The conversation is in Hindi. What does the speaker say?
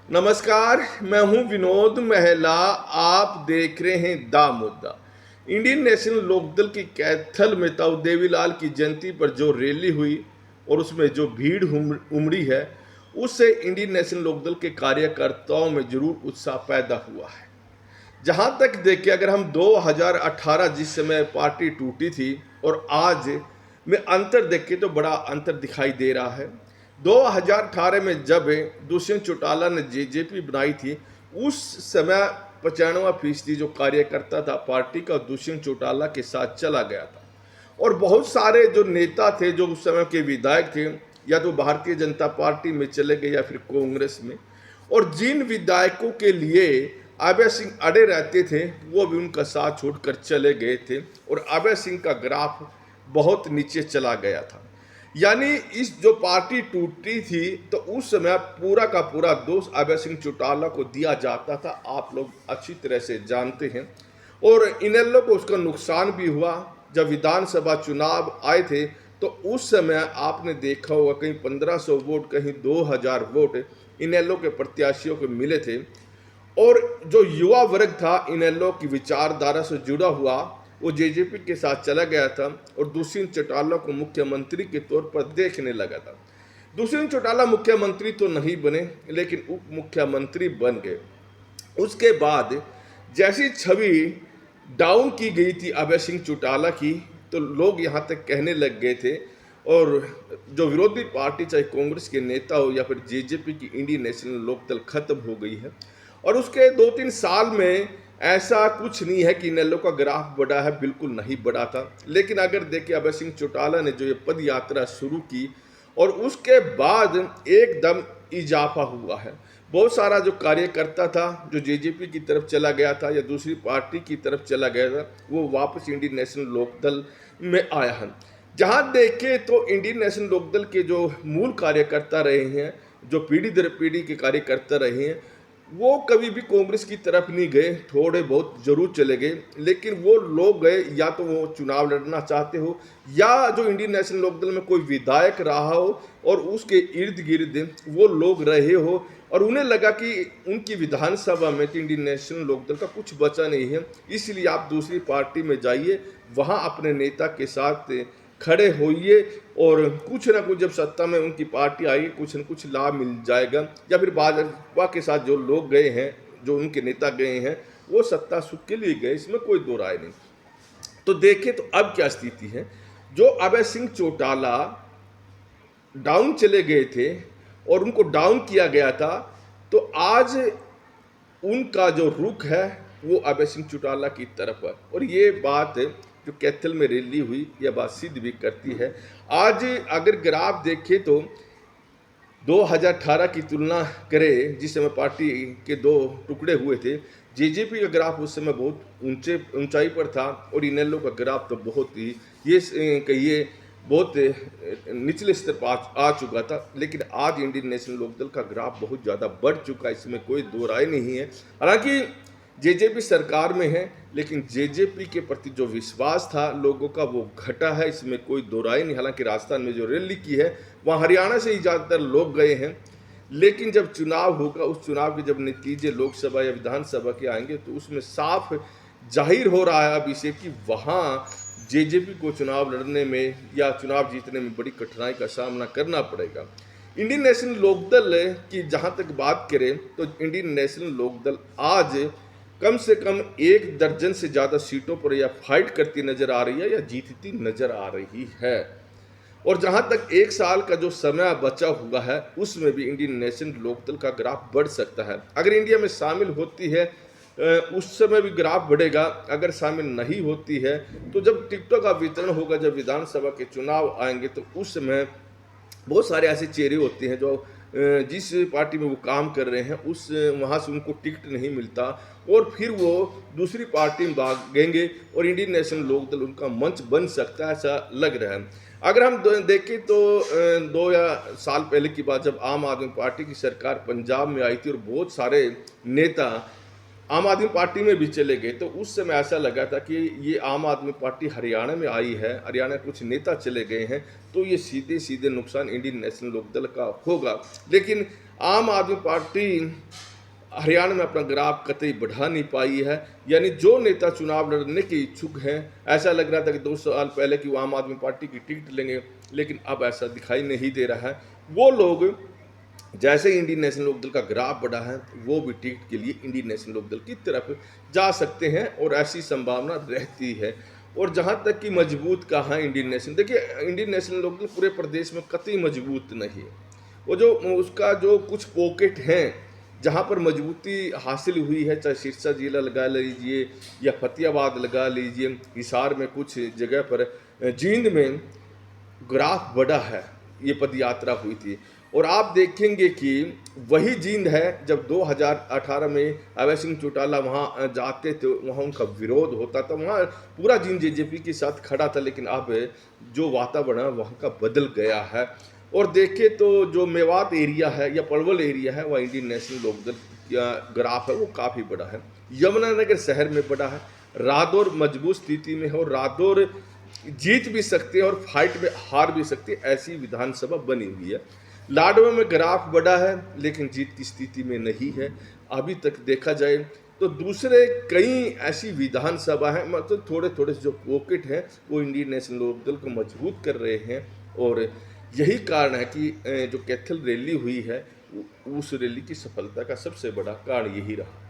नमस्कार, मैं हूं विनोद महला। आप देख रहे हैं दा मुद्दा। इंडियन नेशनल लोकदल की कैथल में ताऊ देवीलाल की जयंती पर जो रैली हुई और उसमें जो भीड़ उमड़ी है, उससे इंडियन नेशनल लोकदल के कार्यकर्ताओं में जरूर उत्साह पैदा हुआ है। जहां तक देखिए, अगर हम 2018 जिस समय पार्टी टूटी थी और आज में अंतर देखें तो बड़ा अंतर दिखाई दे रहा है। 2018 में जब दुष्यंत चौटाला ने जेजेपी बनाई थी, उस समय 95% जो कार्यकर्ता था पार्टी का दुष्यंत चौटाला के साथ चला गया था। और बहुत सारे जो नेता थे, जो उस समय के विधायक थे, या तो भारतीय जनता पार्टी में चले गए या फिर कांग्रेस में। और जिन विधायकों के लिए अभय सिंह अड़े रहते थे, वो भी उनका साथ छोड़कर चले गए थे और अभय सिंह का ग्राफ बहुत नीचे चला गया था। यानी इस जो पार्टी टूटी थी तो उस समय पूरा का पूरा दोष अभय सिंह चौटाला को दिया जाता था, आप लोग अच्छी तरह से जानते हैं। और इनेलो को उसका नुकसान भी हुआ। जब विधानसभा चुनाव आए थे तो उस समय आपने देखा होगा कहीं 1500 वोट, कहीं 2000 वोट इनेलो के प्रत्याशियों को मिले थे। और जो युवा वर्ग था इनेलो की विचारधारा से जुड़ा हुआ, वो जेजेपी के साथ चला गया था और दुष्यंत चौटाला को मुख्यमंत्री के तौर पर देखने लगा था। दुष्यंत चौटाला मुख्यमंत्री तो नहीं बने, लेकिन उप मुख्यमंत्री बन गए। उसके बाद जैसी छवि डाउन की गई थी अभय सिंह चौटाला की, तो लोग यहाँ तक कहने लग गए थे, और जो विरोधी पार्टी चाहे कांग्रेस के नेता हो या फिर जेजेपी की इंडियन नेशनल लोकदल खत्म हो गई है। और उसके 2-3 साल में ऐसा कुछ नहीं है कि इनेलो का ग्राफ बढ़ा है, बिल्कुल नहीं बढ़ा था। लेकिन अगर देखें अभय सिंह चौटाला ने जो ये पद यात्रा शुरू की और उसके बाद एकदम इजाफा हुआ है। बहुत सारा जो कार्यकर्ता था जो जेजेपी की तरफ चला गया था या दूसरी पार्टी की तरफ चला गया था, वो वापस इंडियन नेशनल लोकदल में आया है। जहां देखें तो इंडियन नेशनल लोकदल के जो मूल कार्यकर्ता रहे हैं, जो पीढ़ी दर पीढ़ी के कार्यकर्ता रहे हैं, वो कभी भी कांग्रेस की तरफ नहीं गए। थोड़े बहुत जरूर चले गए, लेकिन वो लोग गए या तो वो चुनाव लड़ना चाहते हो या जो इंडियन नेशनल लोकदल में कोई विधायक रहा हो और उसके इर्द गिर्द वो लोग रहे हो और उन्हें लगा कि उनकी विधानसभा में तो इंडियन नेशनल लोकदल का कुछ बचा नहीं है, इसलिए आप दूसरी पार्टी में जाइए, वहाँ अपने नेता के साथ खड़े होइए और कुछ ना कुछ जब सत्ता में उनकी पार्टी आएगी कुछ न कुछ लाभ मिल जाएगा। या फिर भाजपा के साथ जो लोग गए हैं, जो उनके नेता गए हैं, वो सत्ता सुख के लिए गए, इसमें कोई दो राय नहीं। तो देखें तो अब क्या स्थिति है। जो अभय सिंह चौटाला डाउन चले गए थे और उनको डाउन किया गया था, तो आज उनका जो रुख है वो अभय सिंह चौटाला की तरफ है। और ये बात जो कैथल में रैली हुई, यह बात सिद्ध भी करती है। आज अगर ग्राफ देखें तो 2018 की तुलना करें, जिस समय पार्टी के दो टुकड़े हुए थे, जेजेपी का ग्राफ उस समय बहुत ऊंचाई पर था और इनेलो का ग्राफ तो बहुत ही ये कहिए बहुत निचले स्तर पर आ चुका था। लेकिन आज इंडियन नेशनल लोकदल का ग्राफ बहुत ज़्यादा बढ़ चुका है, इसमें कोई दो राय नहीं है। हालांकि जेजेपी सरकार में है, लेकिन जेजेपी के प्रति जो विश्वास था लोगों का वो घटा है, इसमें कोई दो राय नहीं। हालांकि राजस्थान में जो रैली की है वहाँ हरियाणा से ही ज़्यादातर लोग गए हैं, लेकिन जब चुनाव होगा, उस चुनाव के जब नतीजे लोकसभा या विधानसभा के आएंगे तो उसमें साफ जाहिर हो रहा है अब इसे कि वहाँ जेजेपी को चुनाव लड़ने में या चुनाव जीतने में बड़ी कठिनाई का सामना करना पड़ेगा। इंडियन नेशनल लोकदल की जहाँ तक बात करें तो इंडियन नेशनल लोकदल आज कम से कम 1 दर्जन से ज़्यादा सीटों पर या फाइट करती नजर आ रही है या जीतती नजर आ रही है। और जहां तक 1 साल का जो समय बचा हुआ है उसमें भी इंडियन नेशनल लोकदल का ग्राफ बढ़ सकता है। अगर इंडिया में शामिल होती है उस समय भी ग्राफ बढ़ेगा। अगर शामिल नहीं होती है तो जब टिकटों का वितरण होगा, जब विधानसभा के चुनाव आएंगे, तो उस समय बहुत सारे ऐसे चेहरे होते हैं जो जिस पार्टी में वो काम कर रहे हैं उस वहाँ से उनको टिकट नहीं मिलता और फिर वो दूसरी पार्टी में भागेंगे और इंडियन नेशनल लोकदल उनका मंच बन सकता है, ऐसा लग रहा है। अगर हम देखें तो 2 या साल पहले की बात, जब आम आदमी पार्टी की सरकार पंजाब में आई थी और बहुत सारे नेता आम आदमी पार्टी में भी चले गए, तो उस समय ऐसा लगा था कि ये आम आदमी पार्टी हरियाणा में आई है, हरियाणा कुछ नेता चले गए हैं, तो ये सीधे सीधे नुकसान इंडियन नेशनल लोकदल का होगा। लेकिन आम आदमी पार्टी हरियाणा में अपना ग्राफ कतई बढ़ा नहीं पाई है। यानी जो नेता चुनाव लड़ने के इच्छुक हैं, ऐसा लग रहा था कि 2 साल पहले कि वो आम आदमी पार्टी की टिकट लेंगे, लेकिन अब ऐसा दिखाई नहीं दे रहा है। वो लोग जैसे इंडियन नेशनल लोकदल का ग्राफ बढ़ा है, वो भी टिकट के लिए इंडियन नेशनल लोकदल की तरफ जा सकते हैं और ऐसी संभावना रहती है। और जहाँ तक कि मजबूत कहाँ है इंडियन नेशनल, देखिए इंडियन नेशनल लोकदल पूरे प्रदेश में कतई मजबूत नहीं है। वो जो उसका जो कुछ पॉकेट हैं जहाँ पर मजबूती हासिल हुई है, चाहे सिरसा जिला लगा लीजिए या फतेहाबाद लगा लीजिए, हिसार में कुछ जगह पर, जींद में ग्राफ बढ़ा है, ये पदयात्रा हुई थी। और आप देखेंगे कि वही जींद है जब 2018 में अभय सिंह चौटाला वहाँ जाते थे, वहाँ उनका विरोध होता था, वहाँ पूरा जींद जेजेपी के साथ खड़ा था। लेकिन अब जो वातावरण वहाँ का बदल गया है। और देखें तो जो मेवात एरिया है या पलवल एरिया है, वह इंडियन नेशनल लोकदल का ग्राफ है वो काफ़ी बड़ा है। यमुनानगर शहर में बड़ा है। रादौर मजबूत स्थिति में है और रादौर जीत भी सकते हैं और फाइट में हार भी सकते हैं, ऐसी विधानसभा बनी हुई है। लाडवा में ग्राफ बड़ा है लेकिन जीत की स्थिति में नहीं है अभी तक देखा जाए तो। दूसरे कई ऐसी विधानसभा हैं, मतलब थोड़े थोड़े जो पॉकेट हैं वो इंडियन नेशनल लोकदल को मजबूत कर रहे हैं। और यही कारण है कि जो कैथल रैली हुई है उस रैली की सफलता का सबसे बड़ा कारण यही रहा।